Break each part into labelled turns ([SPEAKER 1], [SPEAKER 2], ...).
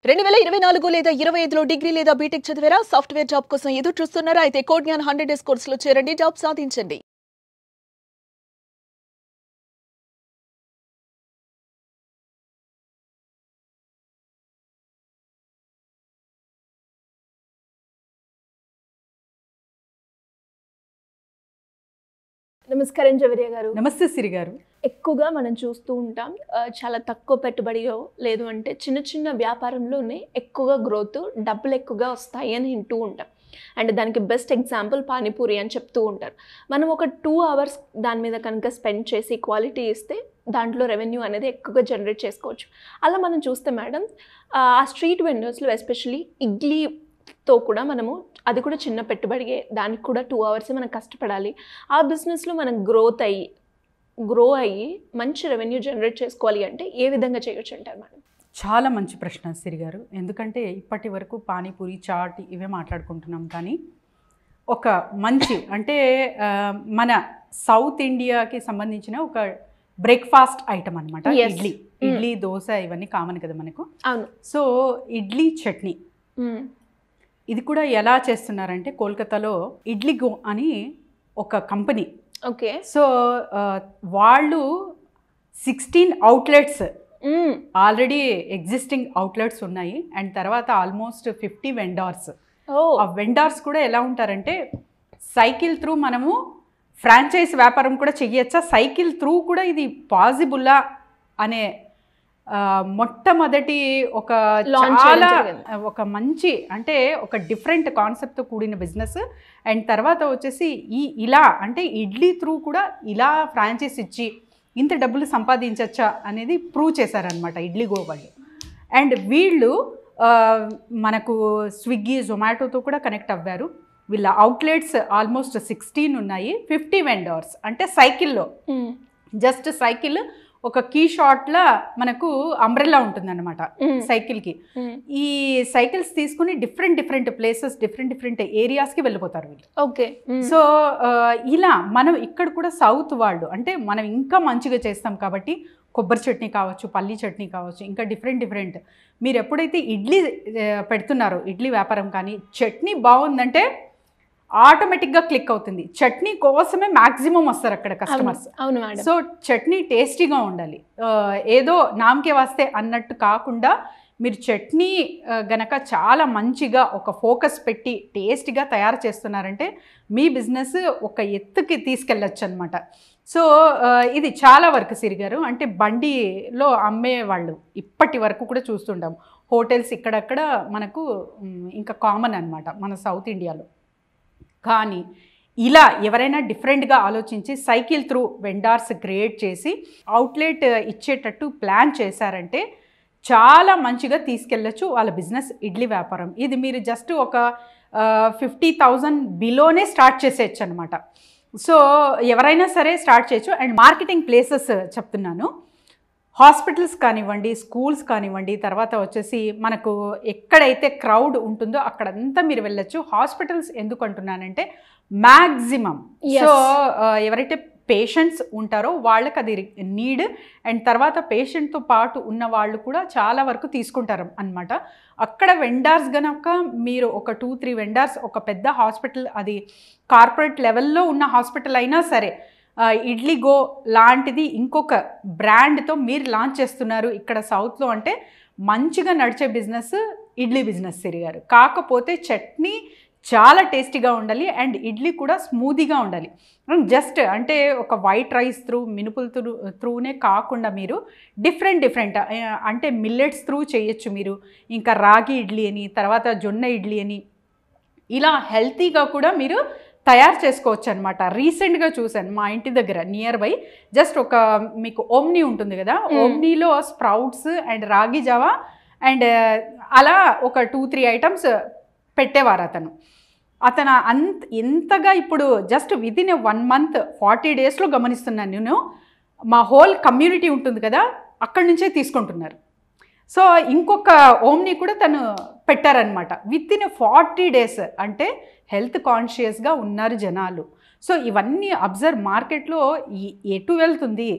[SPEAKER 1] 2024 లేదా 25లో డిగ్రీ లేదా బీటెక్ చదివారా? సాఫ్ట్‌వేర్ జాబ్ కోసం ఎదురు చూస్తున్నారా? అయితే కోడ్ జ్ఞాన్ 100 డేస్ కోర్సులో చేరండి, జాబ్ సాధించండి.
[SPEAKER 2] నమస్కారం జవరియా గారు.
[SPEAKER 3] నమస్తే సిరి గారు.
[SPEAKER 2] ఎక్కువగా మనం చూస్తూ ఉంటాం చాలా తక్కువ పెట్టుబడిలో లేదు అంటే చిన్న చిన్న వ్యాపారంలోనే ఎక్కువగా గ్రోత్, డబ్బులు ఎక్కువగా వస్తాయి అని వింటూ ఉంటాం. అండ్ దానికి బెస్ట్ ఎగ్జాంపుల్ పానీపూరి అని చెప్తూ ఉంటారు. మనం ఒక 2 అవర్స్ దాని మీద కనుక స్పెండ్ చేసి క్వాలిటీ ఇస్తే దాంట్లో రెవెన్యూ అనేది ఎక్కువగా జనరేట్ చేసుకోవచ్చు. అలా మనం చూస్తే మేడం ఆ స్ట్రీట్ వెండర్స్లో ఎస్పెషల్లీ ఇడ్లీతో కూడా మనము అది కూడా చిన్న పెట్టుబడిగే, దానికి కూడా 2 అవర్స్ మనం కష్టపడాలి. ఆ బిజినెస్లో మనం గ్రో అయ్యి మంచి రెవెన్యూ జనరేట్ చేసుకోవాలి అంటే ఏ విధంగా చేయొచ్చు అంటారు మేడం?
[SPEAKER 3] చాలా మంచి ప్రశ్న సిరి గారు. ఎందుకంటే ఇప్పటి వరకు పానీపూరి, చాట్ ఇవే మాట్లాడుకుంటున్నాం. కానీ ఒక మంచి అంటే మన సౌత్ ఇండియాకి సంబంధించిన ఒక బ్రేక్ఫాస్ట్ ఐటమ్ అనమాట ఇడ్లీ, దోశ ఇవన్నీ కామన్ కదా మనకు.
[SPEAKER 2] అవును.
[SPEAKER 3] సో ఇడ్లీ చట్నీ ఇది కూడా ఎలా చేస్తున్నారంటే కోల్కతాలో ఇడ్లీ గో అని ఒక కంపెనీ.
[SPEAKER 2] ఓకే.
[SPEAKER 3] సో వాళ్ళు 16 అవుట్లెట్స్ ఆల్రెడీ ఎగ్జిస్టింగ్ అవుట్లెట్స్ ఉన్నాయి. అండ్ తర్వాత ఆల్మోస్ట్ 50 వెండార్స్. ఆ వెండార్స్ కూడా ఎలా ఉంటారంటే సైకిల్ త్రూ మనము ఫ్రాంచైజ్ వ్యాపారం కూడా చెయ్యొచ్చా, సైకిల్ త్రూ కూడా ఇది పాసిబుల్లా అనే మొట్టమొదటి ఒక చాలా ఒక మంచి అంటే ఒక డిఫరెంట్ కాన్సెప్ట్తో కూడిన బిజినెస్. అండ్ తర్వాత వచ్చేసి ఇలా అంటే ఇడ్లీ త్రూ కూడా ఇలా ఫ్రాంచైజ్ ఇచ్చి ఇంత డబ్బులు సంపాదించచ్చా అనేది ప్రూవ్ చేశారనమాట ఇడ్లీ గో వాళ్ళు. అండ్ వీళ్ళు మనకు స్విగ్గీ, జొమాటోతో కూడా కనెక్ట్ అవ్వారు. వీళ్ళ అవుట్లెట్స్ ఆల్మోస్ట్ 16 ఉన్నాయి. 50 వెండర్స్ అంటే సైకిల్లో జస్ట్ సైకిల్ ఒక కీ షాట్లా మనకు అంబ్రెల్లా ఉంటుందన్నమాట సైకిల్కి. ఈ సైకిల్స్ తీసుకుని డిఫరెంట్ ప్లేసెస్, డిఫరెంట్ ఏరియాస్కి వెళ్ళిపోతారు వీళ్ళు.
[SPEAKER 2] ఓకే.
[SPEAKER 3] సో ఇలా మనం ఇక్కడ కూడా సౌత్ వాళ్ళు అంటే మనం ఇంకా మంచిగా చేస్తాం కాబట్టి కొబ్బరి చట్నీ కావచ్చు, పల్లీ చట్నీ కావచ్చు, ఇంకా డిఫరెంట్ మీరు ఎప్పుడైతే ఇడ్లీ పెడుతున్నారో ఇడ్లీ వ్యాపారం కానీ చట్నీ బాగుందంటే ఆటోమేటిక్గా క్లిక్ అవుతుంది. చట్నీ కోసమే మ్యాక్సిమం వస్తారు అక్కడ కస్టమర్స్.
[SPEAKER 2] అవును మేడం.
[SPEAKER 3] సో చట్నీ టేస్టీగా ఉండాలి, ఏదో నామకే వస్తే అన్నట్టు కాకుండా మీరు చట్నీ గనక చాలా మంచిగా ఒక ఫోకస్ పెట్టి టేస్టీగా తయారు చేస్తున్నారంటే మీ బిజినెస్ ఒక ఎత్తుకి తీసుకెళ్ళచ్చు అనమాట. సో ఇది చాలా వరకు సిరిగారు అంటే బండిలో అమ్మేవాళ్ళు ఇప్పటి వరకు కూడా చూస్తుంటాం. హోటల్స్ ఇక్కడక్కడ మనకు ఇంకా కామన్ అనమాట మన సౌత్ ఇండియాలో. కానీ ఇలా ఎవరైనా డిఫరెంట్గా ఆలోచించి సైకిల్ త్రూ వెండార్స్ క్రియేట్ చేసి అవుట్లెట్ ఇచ్చేటట్టు ప్లాన్ చేశారంటే చాలా మంచిగా తీసుకెళ్ళచ్చు వాళ్ళ బిజినెస్ ఇడ్లీ వ్యాపారం. ఇది మీరు జస్ట్ ఒక 50,000 బిలోనే స్టార్ట్ చేసేయచ్చు అనమాట. సో ఎవరైనా సరే స్టార్ట్ చేయొచ్చు. అండ్ మార్కెటింగ్ ప్లేసెస్ చెప్తున్నాను. హాస్పిటల్స్ కానివ్వండి, స్కూల్స్ కానివ్వండి, తర్వాత వచ్చేసి మనకు ఎక్కడైతే క్రౌడ్ ఉంటుందో అక్కడంతా మీరు వెళ్ళొచ్చు. హాస్పిటల్స్ ఎందుకు అంటున్నానంటే మ్యాక్సిమం సో ఎవరైతే పేషెంట్స్ ఉంటారో వాళ్ళకి అది నీడ్. అండ్ తర్వాత పేషెంట్తో పాటు ఉన్న వాళ్ళు కూడా చాలా వరకు తీసుకుంటారు అనమాట. అక్కడ వెండార్స్ గనక మీరు ఒక 2-3 వెండార్స్ ఒక పెద్ద హాస్పిటల్, అది కార్పొరేట్ లెవెల్లో ఉన్న హాస్పిటల్ అయినా సరే ఇడ్లీ గో లాంటిది ఇంకొక బ్రాండ్తో మీరు లాంచ్ చేస్తున్నారు ఇక్కడ సౌత్లో అంటే మంచిగా నడిచే బిజినెస్ ఇడ్లీ బిజినెస్ సిరిగారు. కాకపోతే చట్నీ చాలా టేస్టీగా ఉండాలి అండ్ ఇడ్లీ కూడా స్మూదీగా ఉండాలి. జస్ట్ అంటే ఒక వైట్ రైస్ త్రూ, మినుపుల త్రూనే కాకుండా మీరు డిఫరెంట్ అంటే మిల్లెట్స్ త్రూ చేయొచ్చు మీరు. ఇంకా రాగి ఇడ్లీ అని, తర్వాత జొన్న ఇడ్లీ అని, ఇలా హెల్తీగా కూడా మీరు తయారు చేసుకోవచ్చు అనమాట. రీసెంట్గా చూశాను మా ఇంటి దగ్గర నియర్ బై జస్ట్ ఒక మీకు ఓమ్నీ ఉంటుంది కదా, ఓమ్నీలో స్ప్రౌట్స్ అండ్ రాగి జావా అండ్ అలా ఒక 2-3 ఐటమ్స్ పెట్టేవారు అతను. ఎంతగా ఇప్పుడు జస్ట్ వితిన్ 1 మంత్ 40 డేస్లో గమనిస్తున్నాను నేను. మా హోల్ కమ్యూనిటీ ఉంటుంది కదా అక్కడి నుంచే తీసుకుంటున్నారు. సో ఇంకొక ఓమ్ని కూడా తను పెట్టారనమాట. వితిన్ 40 డేస్ అంటే హెల్త్ కాన్షియస్గా ఉన్నారు జనాలు. సో ఇవన్నీ అబ్జర్వ్ మార్కెట్లో ఎటు వెళ్తుంది.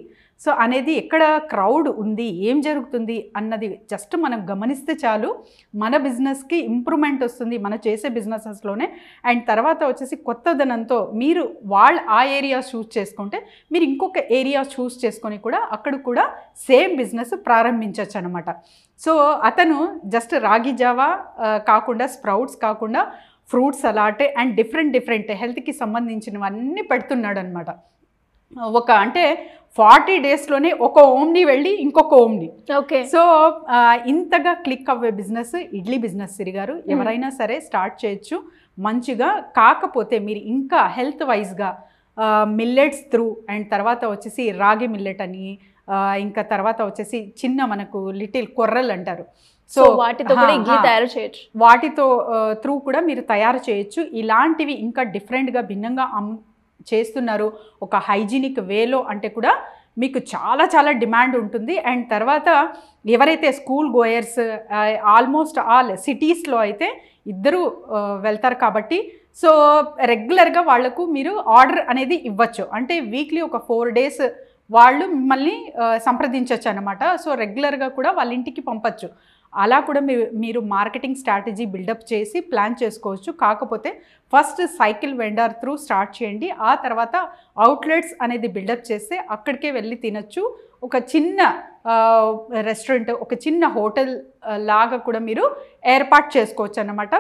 [SPEAKER 3] సో అనేది ఎక్కడ క్రౌడ్ ఉంది, ఏం జరుగుతుంది అన్నది జస్ట్ మనం గమనిస్తే చాలు మన బిజినెస్కి ఇంప్రూవ్మెంట్ వస్తుంది మన చేసే బిజినెసెస్లోనే. అండ్ తర్వాత వచ్చేసి కొత్తదనంతో మీరు ఆ ఏరియా చూస్ చేసుకుంటే మీరు ఇంకొక ఏరియా చూస్ చేసుకొని కూడా అక్కడ కూడా సేమ్ బిజినెస్ ప్రారంభించవచ్చు అనమాట. సో అతను జస్ట్ రాగి జావా కాకుండా, స్ప్రౌట్స్ కాకుండా ఫ్రూట్స్ సలాడ్ అండ్ డిఫరెంట్ హెల్త్కి సంబంధించినవన్నీ పెడుతున్నాడు అనమాట. అంటే 40 డేస్లోనే ఒక ఓమ్ని వెళ్ళి ఇంకొక ఓమ్ని.
[SPEAKER 2] ఓకే.
[SPEAKER 3] సో ఇంతగా క్లిక్ అవ్వే బిజినెస్ ఇడ్లీ బిజినెస్ సిరి గారు. ఎవరైనా సరే స్టార్ట్ చేయొచ్చు మంచిగా. కాకపోతే మీరు ఇంకా హెల్త్ వైజ్గా మిల్లెట్స్ త్రూ అండ్ తర్వాత వచ్చేసి రాగి మిల్లెట్ అని, ఇంకా తర్వాత వచ్చేసి చిన్న మనకు లిటిల్ కొర్రలు అంటారు.
[SPEAKER 2] సో వాటితో కూడా ఇడ్లీ తయారు చేయొచ్చు.
[SPEAKER 3] వాటితో త్రూ కూడా మీరు తయారు చేయొచ్చు. ఇలాంటివి ఇంకా డిఫరెంట్గా భిన్నంగా చేస్తున్నారు ఒక హైజీనిక్ వేలో అంటే కూడా మీకు చాలా డిమాండ్ ఉంటుంది. అండ్ తర్వాత ఎవరైతే స్కూల్ గోయర్స్ ఆల్మోస్ట్ ఆల్ సిటీస్లో అయితే ఇద్దరు వెళ్తారు కాబట్టి సో రెగ్యులర్గా వాళ్లకు మీరు ఆర్డర్ అనేది ఇవ్వచ్చు. అంటే వీక్లీ ఒక 4 డేస్ వాళ్ళు మిమ్మల్ని సంప్రదించవచ్చు అనమాట. సో రెగ్యులర్గా కూడా వాళ్ళ ఇంటికి పంపచ్చు. అలా కూడా మీరు మార్కెటింగ్ స్ట్రాటజీ బిల్డప్ చేసి ప్లాన్ చేసుకోవచ్చు. కాకపోతే first cycle vendor through start చేయండి. ఆ తర్వాత అవుట్లెట్స్ అనేది బిల్డప్ చేస్తే అక్కడికే వెళ్ళి తినచ్చు. ఒక చిన్న రెస్టారెంట్, ఒక చిన్న హోటల్ లాగా కూడా మీరు ఏర్పాటు చేసుకోవచ్చు అన్నమాట.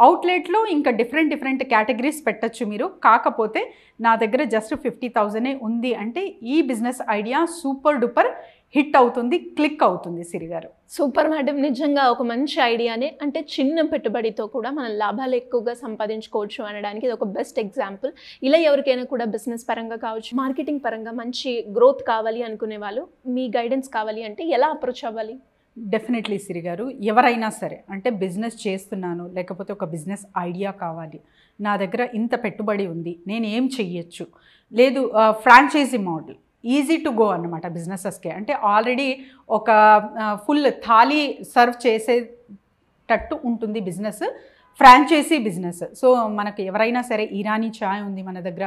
[SPEAKER 3] అవుట్లెట్లో ఇంకా డిఫరెంట్ కేటగిరీస్ పెట్టచ్చు మీరు. కాకపోతే నా దగ్గర జస్ట్ 50,000 ఉంది అంటే ఈ business idea super duper hit అవుతుంది, క్లిక్ అవుతుంది సిరి గారు.
[SPEAKER 2] సూపర్ మేడం, నిజంగా ఒక మంచి ఐడియానే. అంటే చిన్న పెట్టుబడితో కూడా మనం లాభాలు ఎక్కువగా సంపాదించుకోవచ్చు అనడానికి ఇది ఒక బెస్ట్ ఎగ్జాంపుల్. ఇలా ఎవరికైనా కూడా బిజినెస్ పరంగా కావచ్చు, మార్కెటింగ్ పరంగా మంచి గ్రోత్ కావాలి అనుకునే వాళ్ళు మీ గైడెన్స్ కావాలి అంటే ఎలా అప్రోచ్ అవ్వాలి?
[SPEAKER 3] డెఫినెట్లీ సిరి గారు, ఎవరైనా సరే అంటే బిజినెస్ చేస్తున్నాను లేకపోతే ఒక బిజినెస్ ఐడియా కావాలి, నా దగ్గర ఇంత పెట్టుబడి ఉంది, నేను ఏం చెయ్యొచ్చు, లేదు franchisee model easy to go అన్నమాట బిజినెసెస్కే. అంటే ఆల్రెడీ ఒక ఫుల్ థాలీ సర్వ్ చేసేటట్టు ఉంటుంది బిజినెస్, ఫ్రాంచైజీ బిజినెస్. సో మనకు ఎవరైనా సరే ఇరానీ చాయ్ ఉంది మన దగ్గర,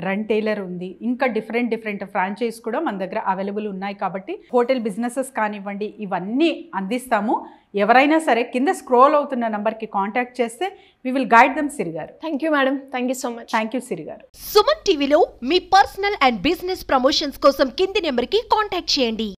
[SPEAKER 3] రన్ టైలర్ ఉంది, ఇంకా డిఫరెంట్ ఫ్రాంచైజ్ కూడా మన దగ్గర అవైలబుల్ ఉన్నాయి. కాబట్టి హోటల్ బిజినెసెస్ కానివ్వండి ఇవన్నీ అందిస్తాము. ఎవరైనా సరే కింద స్క్రోల్ అవుతున్న నంబర్కి కాంటాక్ట్ చేస్తే వి విల్ గైడ్ దెమ్ సిరి గారు.
[SPEAKER 2] Thank you madam, thank you so much.
[SPEAKER 3] Thank you సిరి గారు.
[SPEAKER 4] సుమన్ టీవీలో మీ పర్సనల్ అండ్ బిజినెస్ ప్రమోషన్స్ కోసం కింది నెంబర్కి కాంటాక్ట్ చేయండి.